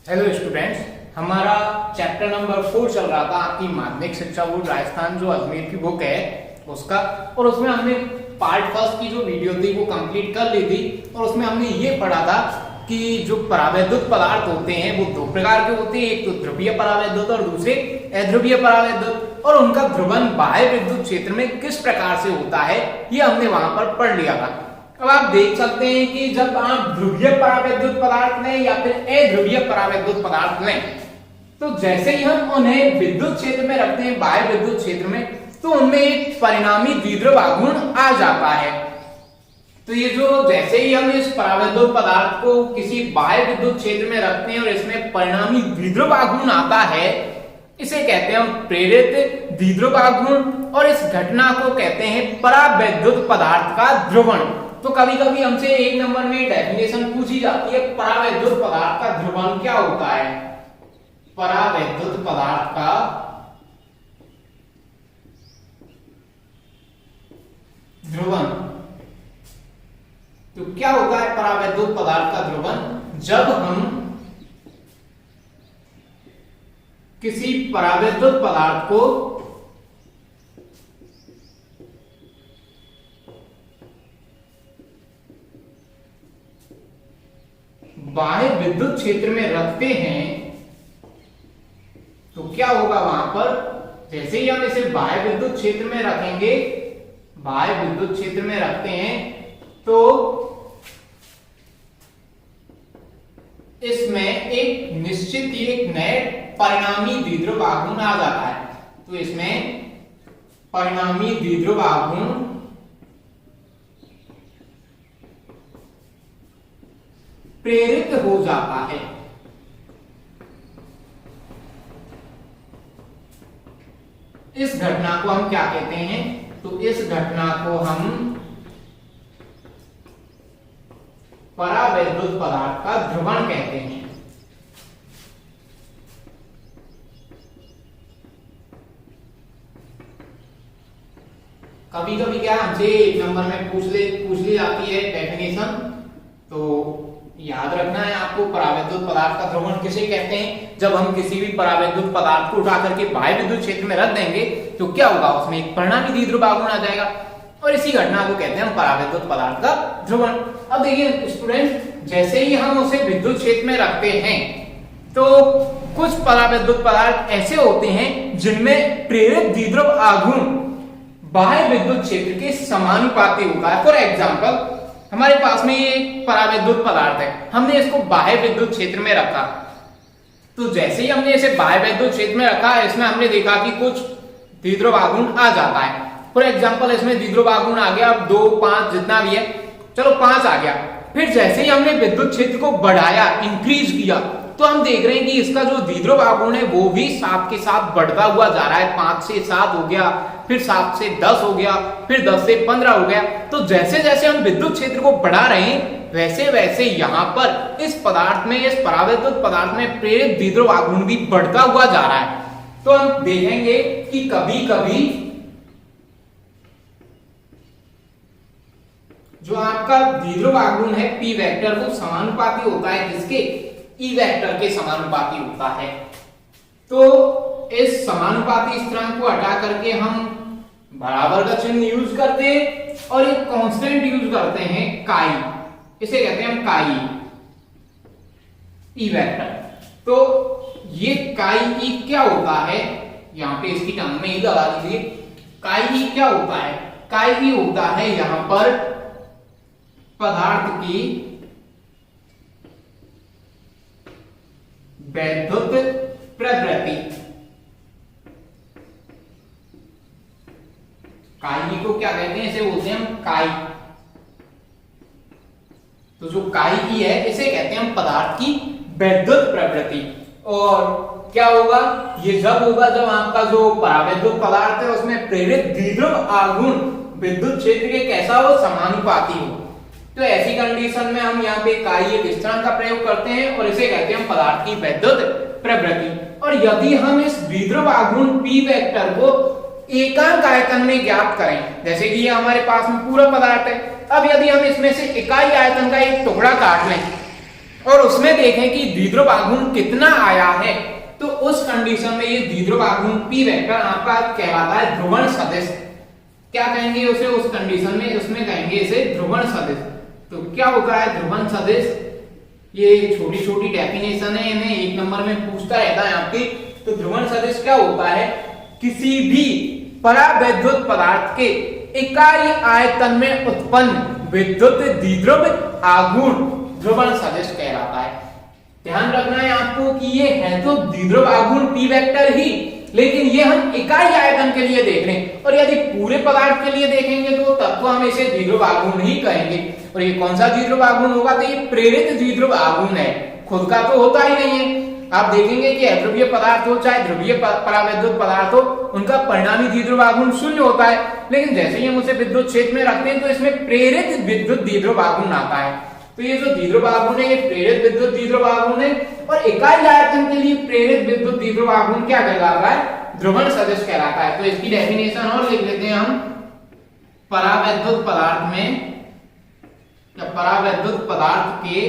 Hello students, हमारा chapter number 4 चल रहा था आपकी माध्यमिक शिक्षा बोर्ड राजस्थान जो अजमेर की बुक है उसका। और उसमें हमने पार्ट फर्स्ट की जो वीडियो थी वो कंप्लीट कर ली थी। और उसमें हमने ये पढ़ा था कि जो परावैद्युत पदार्थ होते हैं वो दो प्रकार के होते हैं, एक तो ध्रुवीय परावैद्युत और दूसरे अध्रुवीय परावैद्युत। और उनका ध्रुवण बाह्य विद्युत क्षेत्र में किस प्रकार से होता है ये हमने वहां पर पढ़ लिया था। अब आप देख सकते हैं कि जब आप ध्रुवीय परावैद्युत पदार्थ लें या फिर अध्रुवीय परावैद्युत पदार्थ लें, तो जैसे ही हम उन्हें विद्युत क्षेत्र में रखते हैं, बाह्य विद्युत क्षेत्र में, तो उनमें एक परिणामी द्विध्रुव आघूर्ण आ जाता है। तो ये जो जैसे ही हम इस परावैद्युत पदार्थ को किसी बाह्य विद्युत क्षेत्र में रखते हैं और इसमें परिणामी द्विध्रुव आघूर्ण आता है, इसे कहते हैं हम प्रेरित द्विध्रुव आघूर्ण। और इस घटना को कहते हैं परावैद्युत पदार्थ का ध्रुवण। तो कभी कभी हमसे एक नंबर में डेफिनेशन पूछी जाती है, परावैद्युत पदार्थ का ध्रुवण क्या होता है। परावैद्युत पदार्थ का ध्रुवण, तो क्या होता है परावैद्युत पदार्थ का ध्रुवण? जब हम किसी परावैद्युत पदार्थ को बाह्य विद्युत क्षेत्र में रखते हैं तो क्या होगा वहां पर, जैसे ही हम इसे बाह्य विद्युत क्षेत्र में रखेंगे, बाह्य विद्युत क्षेत्र में रखते हैं, तो इसमें एक निश्चित एक नए परिणामी द्विध्रुव आघूर्ण आ जाता है। तो इसमें परिणामी द्विध्रुव आघूर्ण प्रेरित हो जाता है। इस घटना को हम क्या कहते हैं? तो इस घटना को हम परावैद्युत पदार्थ का ध्रुवण कहते हैं। कभी कभी क्या हमसे एक नंबर में पूछ ली जाती है डेफिनेशन, तो याद रखना है आपको परावैद्युत पदार्थ का ध्रुवण किसे कहते हैं। जब हम किसी भी परावैद्युत पदार्थ को उठा करके बाह्य विद्युत क्षेत्र में रख देंगे तो क्या होगा, उसमें एक परिणामी द्विध्रुव आघूर्ण आ जाएगा और इसी घटना को कहते हैं हम परावैद्युत पदार्थ का ध्रुवण। अब देखिए स्टूडेंट, जैसे ही हम उसे विद्युत क्षेत्र में रखते हैं तो कुछ परावैद्युत पदार्थ ऐसे होते हैं जिनमें प्रेरित द्विध्रुव आघूर्ण बाह्य विद्युत क्षेत्र के समानुपाती होगा है। फॉर एग्जाम्पल, हमारे पास में ये एक परावैद्युत पदार्थ है, हमने इसको बाह्य विद्युत क्षेत्र में रखा। तो जैसे ही हमने इसे बाह्य विद्युत क्षेत्र में रखा, इसमें हमने देखा कि कुछ द्विध्रुव आघूर्ण आ जाता है। फॉर एग्जांपल, इसमें द्विध्रुव आघूर्ण आ गया 2, 5 जितना भी है, चलो 5 आ गया। फिर जैसे ही हमने विद्युत क्षेत्र को बढ़ाया, इंक्रीज किया, तो हम देख रहे हैं कि इसका जो द्विध्रुव आघूर्ण है वो भी साथ के साथ बढ़ता हुआ जा रहा है। 5 से 7 हो गया, फिर 7 से 10 हो गया, फिर 10 से 15 हो गया। तो जैसे जैसे हम विद्युत क्षेत्र को बढ़ा रहे हैं, वैसे वैसे यहाँ पर इस पदार्थ में, इस परावैद्युत पदार्थ में प्रेरित द्विध्रुव आघूर्ण भी बढ़ता हुआ जा रहा है। तो हम देखेंगे कि कभी कभी जो आपका द्विध्रुव आघूर्ण है पी वेक्टर, वो समानुपाती होता है जिसके ई वेक्टर के समानुपाती होता है। तो इस समानुपाती स्थिरांक को हटा करके हम बराबर का चिन्ह यूज करते हैं और एक कांस्टेंट यूज करते हैं काई, इसे कहते हैं हम काई ई वेक्टर। तो ये काई ई क्या होता है, यहां पे इसकी टर्म में ही लगा दीजिए। काई ई क्या होता है? काई ई होता है यहां पर पदार्थ की वैद्युत प्रवृत्ति। काई को क्या कहते हैं? इसे बोलते हैं हम काई। तो जो काई की है इसे कहते हैं हम पदार्थ की वैद्युत प्रवृत्ति। और क्या होगा, ये जब होगा जब आपका जो परावैद्युत पदार्थ है उसमें प्रेरित द्विध्रुव आघूर्ण विद्युत क्षेत्र के कैसा हो, समानुपाती हो। तो ऐसी कंडीशन में हम यहाँ पे काई एक स्थिरांक का प्रयोग करते हैं और इसे कहते हैं हम पदार्थ की वैद्युत प्रवृत्ति। और यदि हम इस द्विध्रुव आघूर्ण पी वेक्टर को एकांक आयतन में ज्ञात करें, जैसे कि ये हमारे पास में पूरा पदार्थ है, अब यदि हम इसमें से इकाई आयतन का एक टुकड़ा काट लें और उसमें देखें कि द्विध्रुव आघूर्ण कितना आया है, तो उस कंडीशन में ये द्विध्रुव आघूर्ण P वेक्टर आपका कहलाता है ध्रुवण सदिश। क्या कहेंगे उसे उस कंडीशन में, उसमें कहेंगे इसे ध्रुवण सदिश। तो क्या होता है ध्रुवण सदिश? ये छोटी छोटी डेफिनेशन है, इन्हें एक नंबर में पूछता रहता है आपके। तो ध्रुवण सदिश क्या होता है? किसी भी परावैद्युत पदार्थ के इकाई आयतन में उत्पन्न विद्युत द्विध्रुव आघूर्ण ध्रुवण सदिश कहलाता है। ध्यान रखना है आपको कि ये है तो द्विध्रुव आघूर्ण P वेक्टर ही, लेकिन ये हम इकाई आयतन के लिए देख रहे हैं, और यदि पूरे पदार्थ के लिए देखेंगे तो तब तो हम इसे द्विध्रुव आघूर्ण ही कहेंगे। और ये कौन सा द्विध्रुव आघूर्ण होगा? तो ये प्रेरित द्विध्रुव आघूर्ण है, खुद का तो होता ही नहीं है। आप देखेंगे कि अध्रुवीय पदार्थ हो चाहे ध्रुवीय परावैद्युत पदार्थ हो, उनका परिणामी द्विध्रुव आघूर्ण शून्य होता है, लेकिन जैसे ही हम उसे विद्युत क्षेत्र में रखते हैं तो इसमें प्रेरित विद्युत द्विध्रुव आघूर्ण आता है। तो ये जो द्विध्रुव आघूर्ण है ये प्रेरित विद्युत द्विध्रुव आघूर्ण है, और इकाई आयतन के लिए प्रेरित विद्युत द्विध्रुव आघूर्ण क्या कहलाता है? ध्रुवण सदिश कहलाता है। तो इसकी डेफिनेशन और लिख लेते हैं हम। परावैद्युत पदार्थ में या परावैद्युत पदार्थ के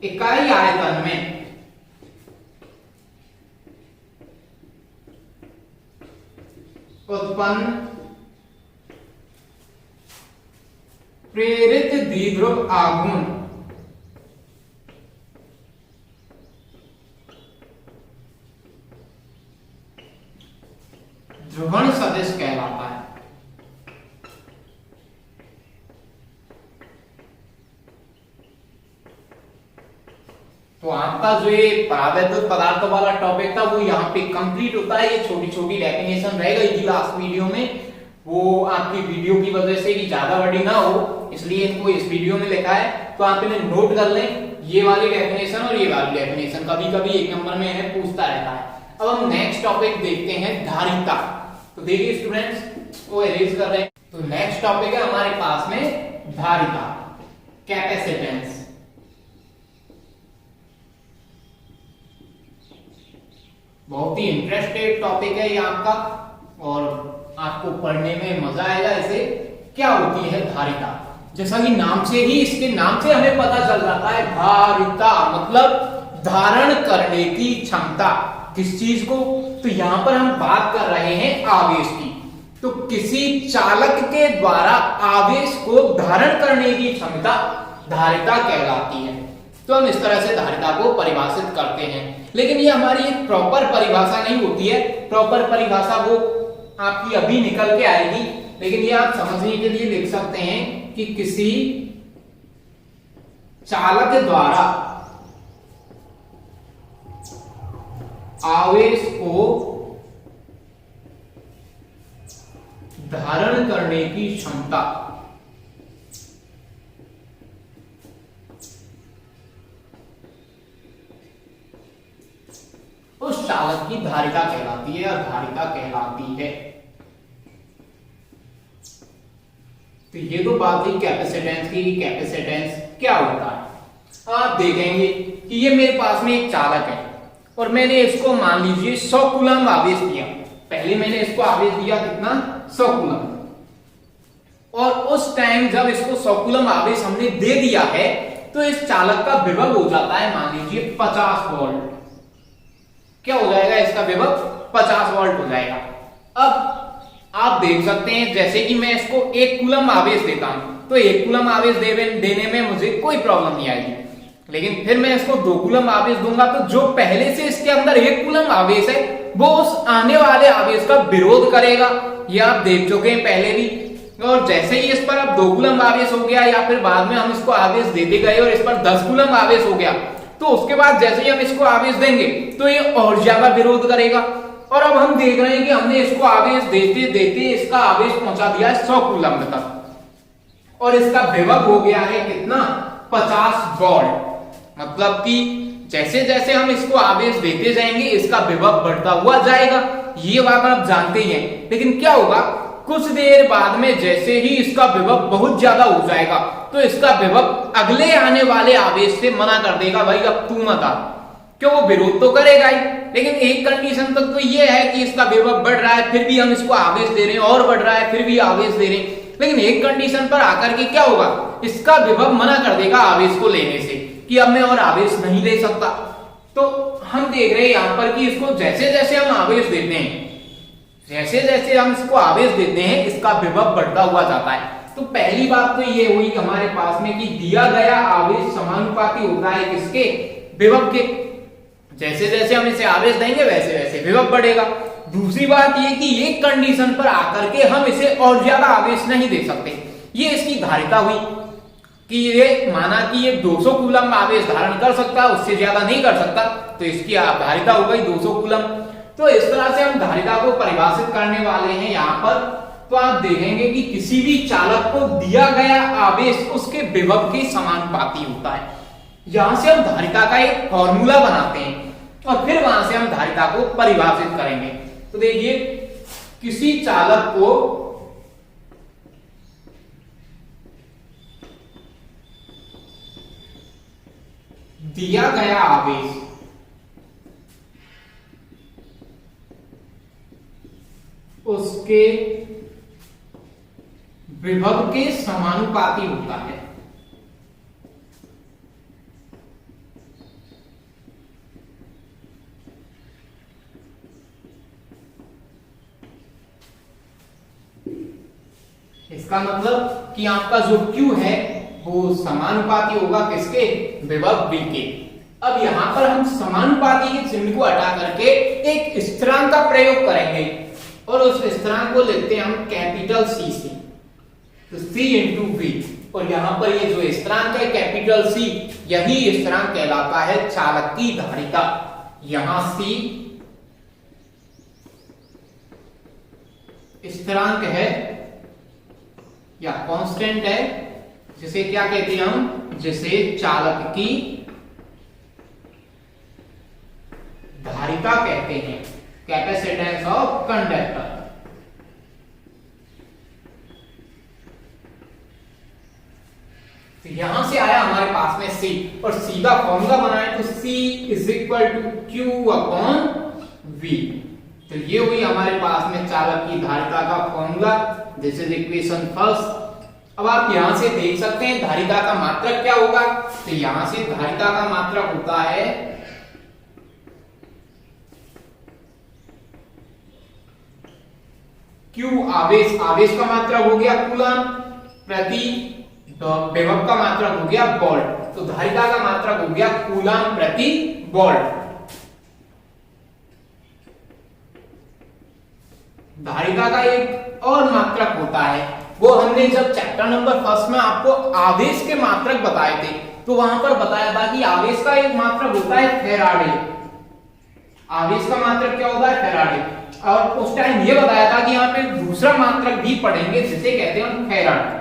इकाई आयतन में उत्पन्न प्रेरित द्विध्रुव आघूर्ण ध्रुवण सदिश कहलाता है। तो आपका जो ये परावैद्युत पदार्थों वाला टॉपिक था वो यहाँ पे कंप्लीट होता है। ये छोटी छोटी डेफिनेशन रह गई थी लास्ट वीडियो में, वो आपकी वीडियो की वजह से कि ज्यादा बड़ी ना हो इसलिए इनको इस वीडियो में लिखा है। तो आप इन्हें नोट कर लें, ये वाली डेफिनेशन और ये वाली डेफिनेशन कभी कभी एक नंबर में इन्हें पूछता रहता है। अब हम नेक्स्ट टॉपिक देखते हैं धारिता। तो देखिए स्टूडेंट्स को इरेज कर रहे हैं। तो नेक्स्ट टॉपिक है हमारे पास में धारिता, कैपेसिटेंस। बहुत ही इंटरेस्टेड टॉपिक है ये आपका, और आपको पढ़ने में मजा आएगा। इसे क्या होती है धारिता? जैसा कि नाम से ही, इसके नाम से हमें पता चल जाता है धारिता मतलब धारण करने की क्षमता। किस चीज को? तो यहां पर हम बात कर रहे हैं आवेश की। तो किसी चालक के द्वारा आवेश को धारण करने की क्षमता धारिता कहलाती है। तो हम इस तरह से धारिता को परिभाषित करते हैं, लेकिन ये हमारी एक प्रॉपर परिभाषा नहीं होती है। प्रॉपर परिभाषा वो आपकी अभी निकल के आएगी, लेकिन ये आप समझने के लिए लिख सकते हैं कि किसी चालक द्वारा आवेश को धारण करने की क्षमता उस चालक की धारिता कहलाती है, और धारिता कहलाती है। तो ये तो बात हुई कैपेसिटेंस की। कैपेसिटेंस क्या होता है? आप देखेंगे कि ये मेरे पास में एक चालक है और मैंने इसको मान लीजिए 100 कूलम आवेश दिया। पहले मैंने इसको आवेश दिया कितना? 100 कूलम। और उस टाइम जब इसको 100 कूलम आवेश हमने दे दिया है तो इस चालक का विभव हो जाता है मान लीजिए 50 वोल्ट। क्या हो जाएगा? इसका विभव 50 वोल्ट हो जाएगा। अब आप देख सकते हैं जैसे कि मैं इसको 1 कूलम आवेश देता हूं तो 1 कूलम आवेश देने में मुझे कोई प्रॉब्लम नहीं आएगी, लेकिन फिर मैं इसको 2 कूलम आवेश दूंगा तो जो पहले से इसके अंदर 1 कूलम आवेश है वो उस आने वाले आवेश का विरोध करेगा। ये आप देख चुके हैं पहले भी। और जैसे ही इस पर अब 2 कूलम आवेश हो गया या फिर बाद में हम इसको आवेश देते गए और इस पर 10 कूलम आवेश हो गया, तो उसके बाद जैसे ही हम इसको आवेश देंगे तो ये और ज्यादा विरोध करेगा। और अब हम देख रहे हैं कि हमने इसको आवेश देते देते इसका आवेश पहुंचा दिया है 100 कूलम तक, और इसका विभव हो गया है कितना? 50 वोल्ट। मतलब कि जैसे जैसे हम इसको आवेश देते जाएंगे इसका विभव बढ़ता हुआ जाएगा। ये बात आप जानते ही हैं। लेकिन क्या होगा? कुछ देर बाद में जैसे ही इसका विभव बहुत ज्यादा हो जाएगा तो इसका विभव अगले आने वाले आवेश से मना कर देगा, भाई अब तू मत आ। क्यों? वो विरोध तो करेगा ही, लेकिन एक कंडीशन तक तो ये है कि इसका विभव बढ़ रहा है फिर भी हम इसको आवेश दे रहे हैं, और बढ़ रहा है फिर भी आवेश दे रहे हैं। लेकिन एक कंडीशन पर आकर के क्या होगा, इसका विभव मना कर देगा आवेश को लेने से कि अब मैं और आवेश नहीं ले सकता। तो हम देख रहे हैं यहां पर कि इसको जैसे जैसे हम आवेश देते हैं, जैसे जैसे हम इसको आवेश देते हैं, इसका विभव बढ़ता हुआ जाता है। तो पहली बात तो ये हुई हमारे पास में कि दिया गया आवेश समानुपाती होता है किसके, विभव के। जैसे जैसे हम इसे आवेश देंगे वैसे वैसे विभव बढ़ेगा। दूसरी बात ये कि एक कंडीशन पर आकर के हम इसे और ज्यादा आवेश नहीं दे सकते, ये इसकी धारिता हुई कि ये माना कि ये 200 कूलम आवेश धारण कर सकता है, उससे ज्यादा नहीं कर सकता, तो इसकी धारिता हो गई 200 कूलम। तो इस तरह से हम धारिता को परिभाषित करने वाले हैं यहाँ पर। तो आप देखेंगे कि किसी भी चालक को दिया गया आवेश उसके विभव के समानुपाती होता है। यहां से हम धारिता का एक फॉर्मूला बनाते हैं और फिर वहां से हम धारिता को परिभाषित करेंगे। तो देखिए, किसी चालक को दिया गया आवेश उसके विभव के समानुपाती होता है। इसका मतलब कि आपका जो Q है वो समानुपाती होगा किसके, विभव V के। अब यहां पर हम समानुपाती के चिन्ह को हटा करके एक स्थिरांक का प्रयोग करेंगे और उस स्थिरांक को लेते हैं हम कैपिटल C से, तो C इंटू V। और यहां पर ये जो स्थिरांक है कैपिटल C, यही स्थिरांक कहलाता है चालक की धारिता। यहां C स्थिरांक है या कांस्टेंट है, जिसे क्या कहते हैं हम, जिसे चालक की धारिता कहते हैं, कैपेसिटेंस ऑफ कंडक्टर। तो यहां से आया हमारे पास में C, और C का फॉर्मूला बनाए तो C is equal to Q upon V। तो ये हुई हमारे पास में चालक की धारिता का formula, this is equation first. अब आप यहां से देख सकते हैं धारिता का मात्रक क्या होगा। तो यहां से धारिता का मात्रक होता है Q आवेश, आवेश का मात्रक हो गया कूलम, प्रति विभव का मात्रक हो गया वोल्ट। तो धारिता का मात्रक हो गया कूलम प्रति वोल्ट। धारिता का एक और मात्रक होता है, वो हमने जब चैप्टर नंबर फर्स्ट में आपको आवेश के मात्रक बताए थे तो वहां पर बताया था कि आवेश का एक मात्रक होता है फैराडे। आवेश का मात्रक क्या होता है, फैराडे। और उस टाइम ये बताया था कि यहाँ पे दूसरा मात्रक भी पढ़ेंगे जिसे कहते हैं हम फैराड।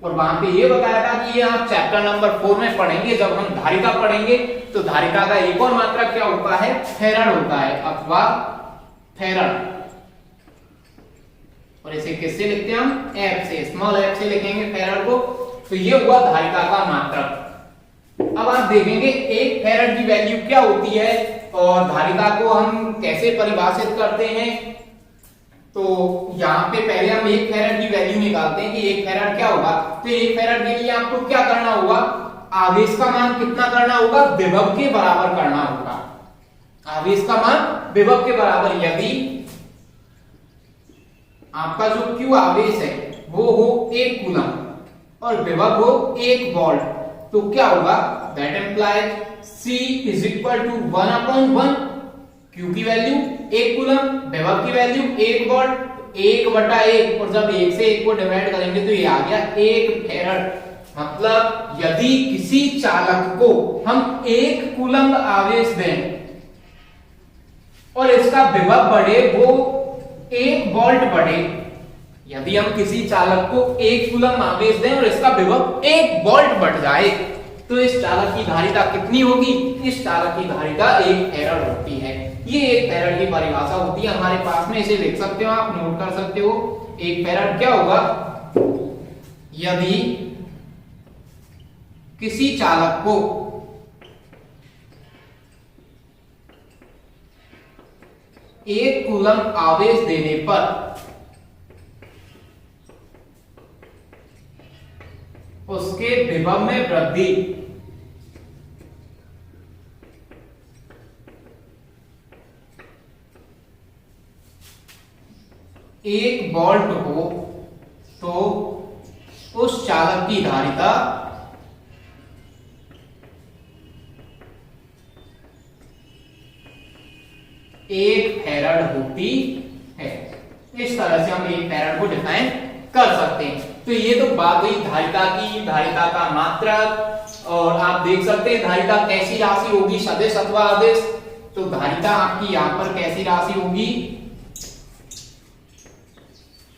और वहां पे ये बताया था कि ये आप चैप्टर नंबर 4 में पढ़ेंगे जब हम धारिता पढ़ेंगे। तो धारिता का एक और मात्रक क्या होता है, फैराड होता है अथवा फैराड। और इसे किससे लिखते हैं हम, F से, स्मॉल f से लिखेंगे फैराड को। तो ये हुआ धारिता का मात्रक। अब आप देखेंगे एक फैराड की वैल्यू क्या होती है और धारिता को हम कैसे परिभाषित करते हैं। तो यहाँ पे पहले हम एक फैराड की वैल्यू निकालते हैं कि एक फैराड क्या होगा। तो एक फैराड के लिए आपको क्या करना होगा, आवेश का मान कितना करना होगा, विभव के बराबर करना होगा। आवेश का मान विभव के बराबर, यदि आपका जो Q आवेश है वो हो 1 कूलम और विभव हो 1 वोल्ट, तो क्या होगा, that implies C is equal to 1 upon 1। Q की वैल्यू 1 कूलम, विभव की वैल्यू 1 वोल्ट, 1/1। और जब 1 से 1 को डिवाइड करेंगे तो ये आ गया 1 फैराड। मतलब यदि किसी चालक को हम 1 कूलम आवेश दें और इसका विभव बढ़े वो 1 वोल्ट बढ़े, यदि हम किसी चालक को 1 कूलम आवेश दें और इसका विभव 1 वोल्ट बढ़ जाए तो इस चालक की धारिता कितनी होगी, इस चालक की धारिता 1 फैराड होती है। ये 1 फैराड की परिभाषा होती है हमारे पास में, इसे लिख सकते हो आप, नोट कर सकते हो। 1 फैराड क्या होगा, यदि किसी चालक को एक कूलम आवेश देने पर उसके विभव में वृद्धि एक वोल्ट हो तो उस चालक की धारिता एक फैराड होती है। इस तरह से हम एक फैराड को डिफाइन कर सकते हैं। तो ये तो बात हुई धारिता की, धारिता का मात्रक। और आप देख सकते हैं धारिता कैसी राशि होगी, सदिश अथवा अदिश। तो धारिता आपकी यहां पर कैसी राशि होगी,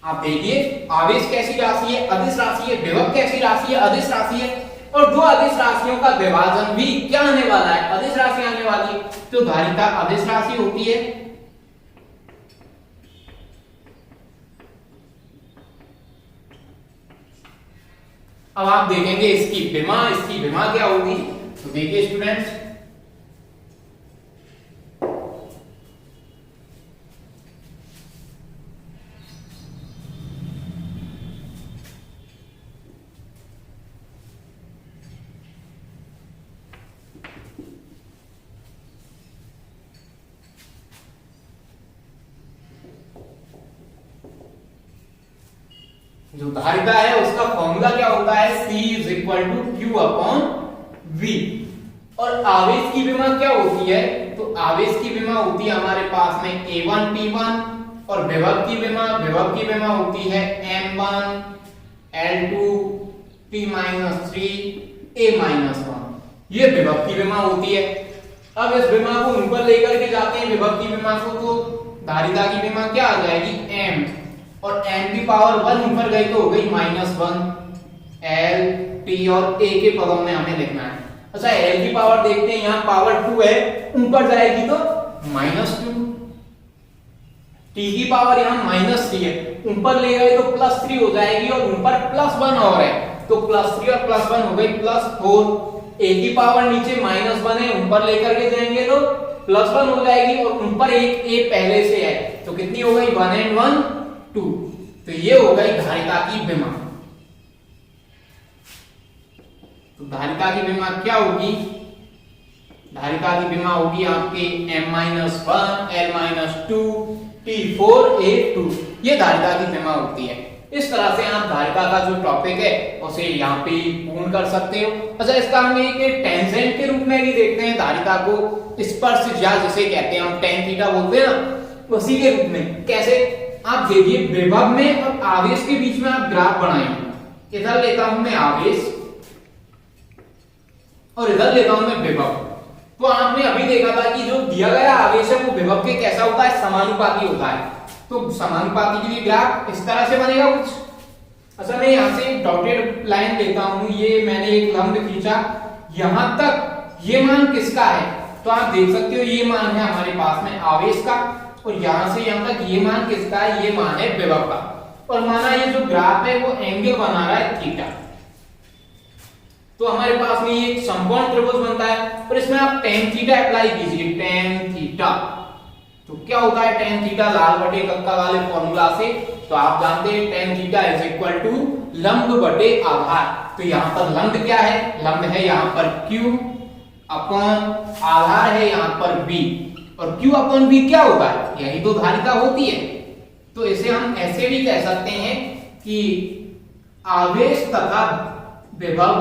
आप देखिए आवेश कैसी राशि है, अदिश राशि है, विभव कैसी राशि है, अदिश राशि है। और दो अदिश राशियों का विभाजन भी क्या आने वाला है, अदिश राशि आने वाली है। तो धारिता अदिश राशि होती है। अब आप देखेंगे इसकी विमा क्या होगी। तो देखिए स्टूडेंट्स, जो धारिता है उसका फॉर्मूला क्या होता है, C = Q/V। और आवेश की विमा क्या होती है, तो आवेश की विमा होती है हमारे पास में A1 P1। और विभव की विमा होती है M1 L2 P-3 A-1। ये विभव की विमा होती है। अब इस विमा को ऊपर लेकर के जाते हैं विभव की विमा को, तो धारिता की विमा क्या आ जाएगी, M। और n की पावर 1 ऊपर गई तो हो गई -1। L T और A के पदों में हमें लिखना है। अच्छा L की पावर देखते हैं, यहाँ पावर 2 है, ऊपर जाएगी तो -2। T की पावर यहाँ -3 है, ऊपर ले गए तो +3 हो जाएगी। और ऊपर +1 और है तो +3 और +1 हो गई +4। A की पावर नीचे -1 है, ऊपर लेकर के जाएंगे तो +1 हो जाएगी। और ऊपर एक A पहले से है तो कितनी हो गई, 1 and 1 2। तो ये हो गई धारिता की विमा। तो धारिता की विमा क्या होगी, धारिता की विमा होगी आपके M-1 L-2 T4A2। ये धारिता की विमा होती है। इस तरह से आप धारिता का जो टॉपिक है उसे यहाँ पे पूर्ण कर सकते हो। अच्छा इसका हम एक टेंजेंट के रूप में भी देखते हैं धारिता को, स्पर्शज्या जिसे कहते हैं हम, tan थीटा बोलते हैं ना, उसी के रूप में। कैसे, आप देखिए विभव में और आवेश के बीच में आप ग्राफ बनाएंगे। इधर लेता हूं मैं आवेश और इधर लेता हूं मैं विभव। तो आपने अभी देखा था कि जो दिया गया आवेश है वो विभव के कैसा होता है, समानुपाती होता है। तो समानुपाती के लिए ग्राफ इस तरह से बनेगा कुछ। अच्छा मैं यहां से डॉटेड लाइन लेता हूं, ये मैंने एक लंब खींचा, यहां तक ये मान किसका है, तो आप देख सकते हो ये मान है हमारे पास में आवेश का। और यहां से यहां तक ये मान किसका है, ये मान है विभव का। और माना ये जो ग्राफ है वो एंगल बना रहा है थीटा। तो हमारे पास में ये एक समकोण त्रिभुज बनता है और इसमें आप tan थीटा अप्लाई कीजिए, tan थीटा। तो क्या होता है tan थीटा, लाल बटे कक्का वाले फॉर्मूला से तो आप जानते हैं tan थीटा = लंब बटे आधार। तो यहां पर लंब क्या है, लंब है यहां पर Q अपॉन आधार है यहां पर B। और Q अपॉन B क्या होता है, यही तो धारिता होती है। तो इसे हम ऐसे भी कह सकते हैं कि आवेश तथा विभव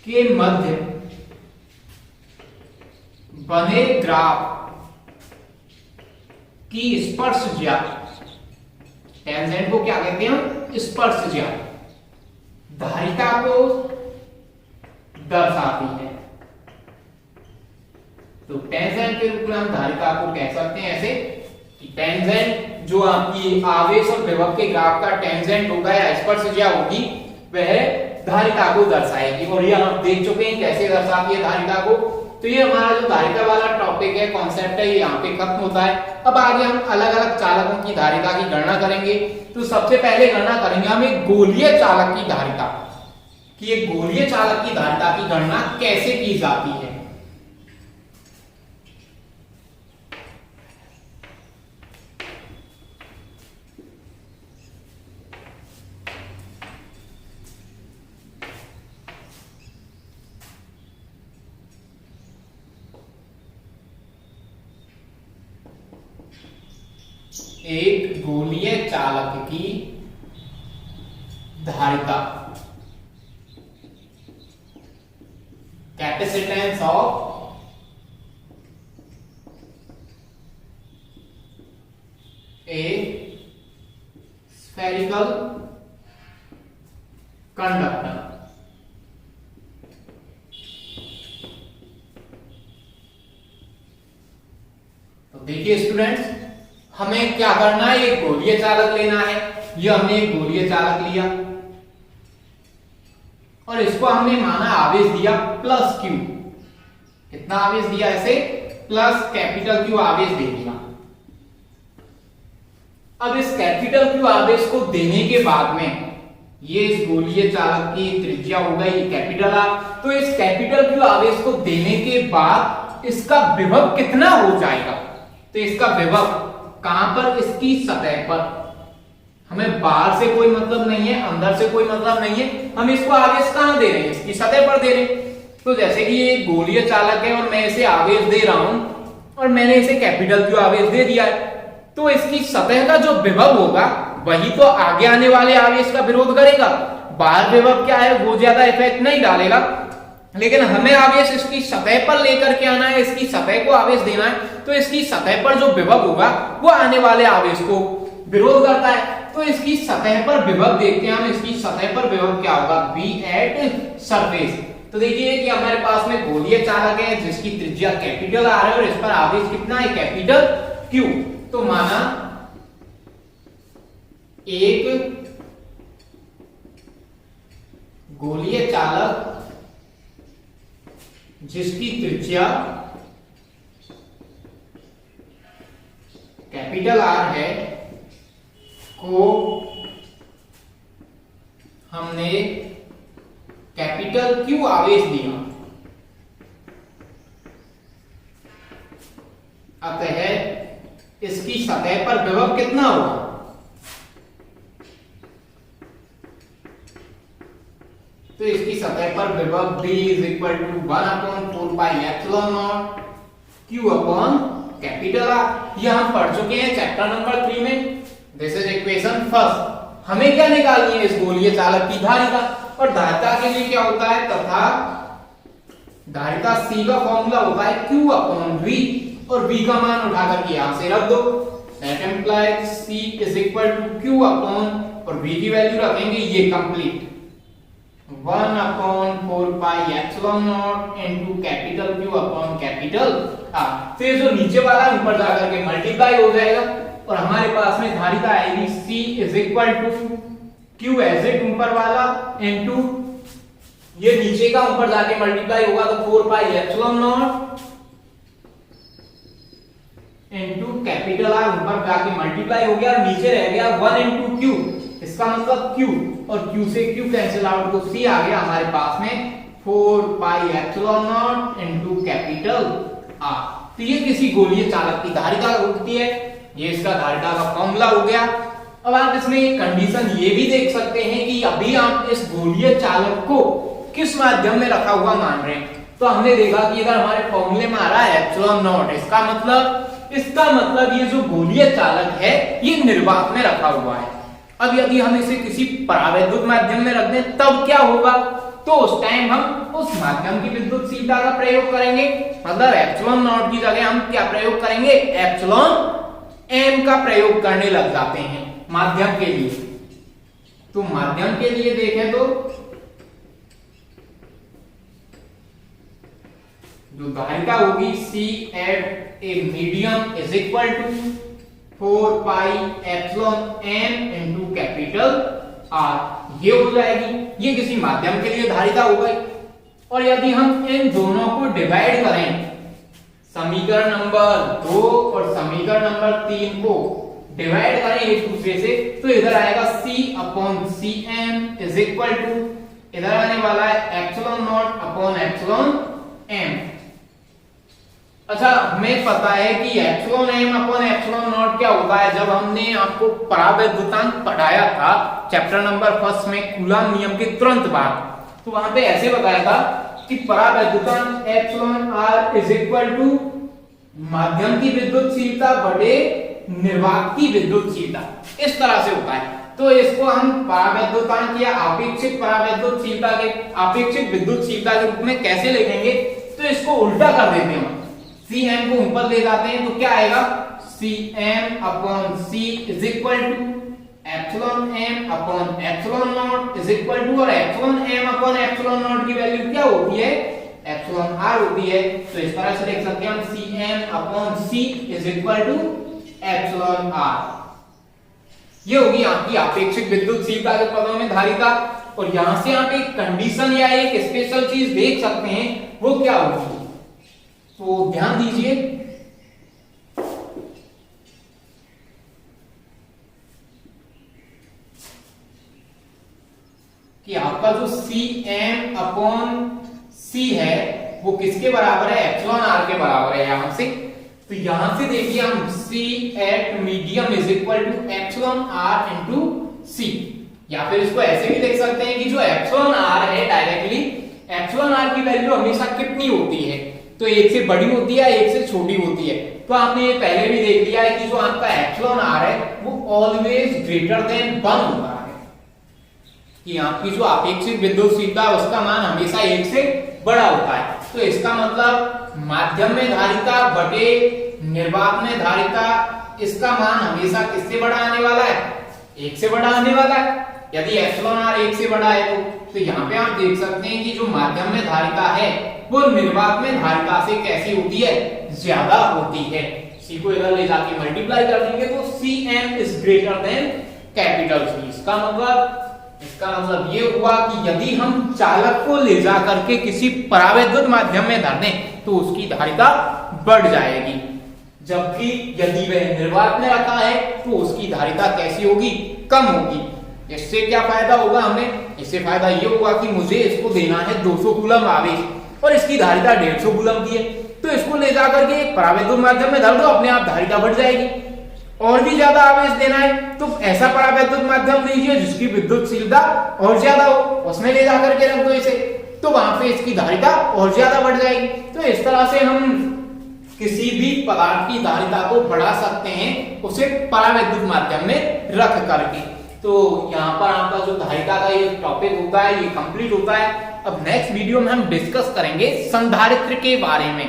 के मध्य बने ग्राफ की स्पर्शज्या, टेंजेंट को क्या कहते हैं, स्पर्शज्या, धारिता को दर्शाती है। तो टेंजेंट के रूप में हम धारिता को कह सकते हैं ऐसे कि टेंजेंट जो आपकी आवेश और विभव के ग्राफ का टेंजेंट होगा या स्पर्शज्या होगी वह धारिता को दर्शाएगी। और ये आप देख चुके हैं कैसे दर्शाती है धारिता को। तो ये हमारा जो धारिता वाला टॉपिक है, कॉन्सेप्ट है, ये यहाँ पे खत्म होता है। अब आगे हम अलग अलग चालकों की धारिता की गणना करेंगे। तो सबसे पहले गणना करेंगे हम एक गोलीय चालक की धारिता कि एक गोलीय चालक की धारिता की गणना कैसे की जाती है। एक गोलीय चालक की धारिता, capacitance of A spherical conductor. तो देखिए स्टूडेंट्स, हमें क्या करना है, एक गोलीय चालक लेना है। ये हमने एक गोलीय चालक लिया और इसको हमने माना आवेश दिया प्लस क्यू। कितना आवेश दिया, ऐसे प्लस कैपिटल क्यू आवेश दे दिया। अब इस कैपिटल क्यू आवेश को देने के बाद में ये इस गोलीय चालक की त्रिज्या होगा ये कैपिटल आर। तो इस कैपिटल क्यू आवेश को देने के बाद इसका विभव कितना हो जाएगा, तो इसका विभव कहां पर, इसकी सतह पर। हमें बाहर से कोई मतलब नहीं है, अंदर से कोई मतलब नहीं है, हम इसको आवेश कहां दे रहे हैं, इसकी सतह पर दे रहे हैं। तो जैसे कि ये गोलीय चालक है और मैं इसे आवेश दे रहा हूं और मैंने इसे कैपिटल क्यू आवेश दे दिया है, तो इसकी सतह का जो विभव होगा वही तो आगे आने वाले आवेश का विरोध करेगा। बाहर विभव क्या है, वो ज्यादा इफेक्ट नहीं डालेगा, लेकिन हमें आवेश इसकी सतह पर लेकर के आना है, इसकी सतह को आवेश देना है। तो इसकी सतह पर जो विभव होगा वो आने वाले आवेश को विरोध करता है। तो इसकी सतह पर विभव देखते हैं हम, इसकी सतह पर विभव क्या होगा, V एट सरफेस। तो देखिए कि हमारे पास में गोलीय चालक है जिसकी त्रिज्या कैपिटल आर है और इस पर आवेश कितना है, कैपिटल क्यू। तो माना एक गोलीय चालक जिसकी त्रिज्या कैपिटल आर है को हमने कैपिटल क्यू आवेश दिया, अतः इसकी सतह पर विभव कितना होगा, तो इसकी सतह पर विभव V is equal to 1/4 pi epsilon naught Q upon capital R. यह हम पढ़ चुके हैं चैप्टर नंबर 3 में। This is equation first. हमें क्या निकालनी है, इस गोलीय चालक की धारिता। और धारिता के लिए क्या होता है, तथा धारिता C का फॉर्मूला होता है Q अपॉन V, और V का मान उठा करके यहां से रख दो। That implies C is equal to Q upon, और V की वैल्यू रखेंगे ये complete 1/4 pi epsilon naught into capital Q upon capital R। तो ये जो नीचे वाला ऊपर जाकर के मल्टीप्लाई हो जाएगा और हमारे पास में धारिता आएगी C is equal to Q as it ऊपर वाला इनटू ये नीचे का ऊपर जाके मल्टीप्लाई होगा तो 4 pi epsilon naught into capital R ऊपर जाके मल्टीप्लाई हो गया और नीचे रह गया 1 इनटू Q। इसका मतलब Q और Q से Q कैंसिल आउट तो C आ गया हमारे पास में 4 pi epsilon naught into capital R। तो ये किसी गोलीय चालक की धारिता होती है, ये इसका धारिता का फॉर्मूला हो गया। अब आप इसमें एक कंडीशन ये भी देख सकते हैं कि अभी आप इस गोलीय चालक को किस माध्यम में रखा हुआ मान रहे हैं। तो हमने देखा कि अगर हमारे फॉर्मूले में आ रहा है एप्सिलॉन नॉट, इसका मतलब ये जो गोलीय चालक है ये निर्वात में रखा हुआ है। अब यदि हम इसे किसी परावैद्युत माध्यम में रख दें तब क्या होगा, तो उस टाइम हम उस माध्यम की विद्युतशीलता का प्रयोग करेंगे। मतलब एप्सिलॉन नॉट की जगह हम क्या प्रयोग करेंगे, एप्सिलॉन एम का प्रयोग करने लग जाते हैं माध्यम के लिए। तो माध्यम के लिए देखें तो जो धारिता होगी C at a medium is equal to 4 pi epsilon M into capital R, ये हो जाएगी। ये किसी माध्यम के लिए धारिता हो गई। और यदि हम इन दोनों को डिवाइड करें, समीकरण नंबर 2 और समीकरण नंबर 3 को डिवाइड करें एक दूसरे से, तो इधर आएगा C अपॉन C M is equal to, इधर आने वाला है epsilon naught upon epsilon M. अच्छा, हमें पता है कि epsilon M upon epsilon naught क्या होता है। जब हमने आपको परावैद्युतांक पढ़ाया था चैप्टर नंबर 1 में कूलॉम नियम के तुरंत बाद, तो वहां पे ऐसे बताया था कि परावैद्युतांक epsilon r is equal to माध्यम की विद्युतशीलता बटे निर्वात की विद्युतशीलता, इस तरह से होता है। तो इसको हम परावैद्युतांक या आपेक्षिक परावैद्युतशीलता के आपेक्षिक विद्युतशीलता के रूप में कैसे लिखेंगे, तो इसको उल्टा कर देते हैं, Cm को ऊपर ले जाते हैं तो क्या आएगा, Cm upon C is equal to epsilon m upon epsilon not is equal to, और epsilon m upon epsilon not की वैल्यू क्या होती है, एप्सिलॉन r होती है। तो इस तरह से लिख सकते हैं हम Cm upon C is equal to epsilon r। ये होगी आपकी आपेक्षिक विद्युतशीलता के पदों में धारिता। और यहां से आप एक कंडीशन या एक स्पेशल चीज देख सकते हैं, वो क्या होगी, तो ध्यान दीजिए कि आपका जो Cm अपॉन C है वो किसके बराबर है, एप्सिलॉन r के बराबर है। यहां से तो यहां से देखिए हम C at medium is equal to epsilon r into C, या फिर इसको ऐसे भी देख सकते हैं कि जो एप्सिलॉन r है डायरेक्टली एप्सिलॉन r की वैल्यू हमेशा कितनी होती है, तो एक से बड़ी होती है, एक से छोटी होती है। तो आपने ये पहले भी देख लिया है कि जो आपका एप्सिलॉन r है वो ऑलवेज ग्रेटर देन 1 होता है, कि आपकी जो आपेक्षिक विद्युतशीलता है उसका मान हमेशा 1 से बड़ा होता है। तो इसका मतलब माध्यम में धारिता बटे निर्वात में धारिता, इसका मान हमेशा किससे बड़ा आने वाला है, 1 से बड़ा आने वाला है। यदि एप्सिलॉन r 1 से बड़ा है तो यहाँ पे आप देख सकते हैं कि जो माध्यम में धारिता है वो निर्वात में धारिता से कैसी होती है, ज्यादा होती है। C को इधर ले जाके मल्टीप्लाई कर देंगे तो Cm is greater than capital C। इसका मतलब ये हुआ कि यदि हम चालक को ले जा करके किसी परावैद्युत माध्यम में धर दें तो उसकी धारिता बढ़ जाएगी, जबकि यदि वह निर्वात में रखा है तो उसकी धारिता कैसी होगी, कम होगी। इससे क्या फायदा होगा हमें, इससे फायदा ये होगा कि मुझे इसको देना है 200 कूलम आवेश और इसकी धारिता 150 कूलम की है, तो इसको ले जाकर के एक परावैद्युत माध्यम में धर दो, अपने आप धारिता बढ़ जाएगी। और भी ज्यादा आवेश देना है तो ऐसा परावैद्युत माध्यम लीजिए जिसकी विद्युतशीलता और ज्यादा हो, उसमें ले जाकर के रख दो इसे, तो वहां पे इसकी धारिता और ज्यादा बढ़ जाएगी। तो इस तरह से हम किसी भी पदार्थ की धारिता को बढ़ा सकते हैं उसे परावैद्युत माध्यम में रख करके। तो यहाँ पर आपका जो धारिता का ये टॉपिक होता है ये कंप्लीट होता है। अब नेक्स्ट वीडियो में हम डिस्कस करेंगे संधारित्र के बारे में,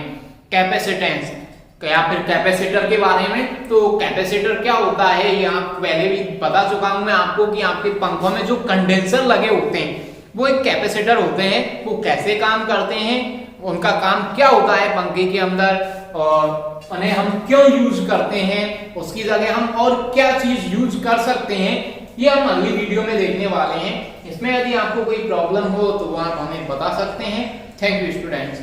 कैपेसिटेंस या फिर कैपेसिटर के बारे में। तो कैपेसिटर क्या होता है ये आप पहले भी बता चुका हूं मैं आपको कि आपके पंखों में जो कंडेंसर लगे होते हैं वो एक कैपेसिटर होते हैं। वो कैसे काम करते हैं, उनका काम क्या होता है पंखे के अंदर, और उन्हें हम क्यों यूज करते हैं, उसकी जगह हम और क्या चीज यूज कर सकते हैं, ये हम अगली वीडियो में देखने वाले हैं। इसमें यदि आपको कोई प्रॉब्लम हो तो वो आप हमें बता सकते हैं। Thank you students.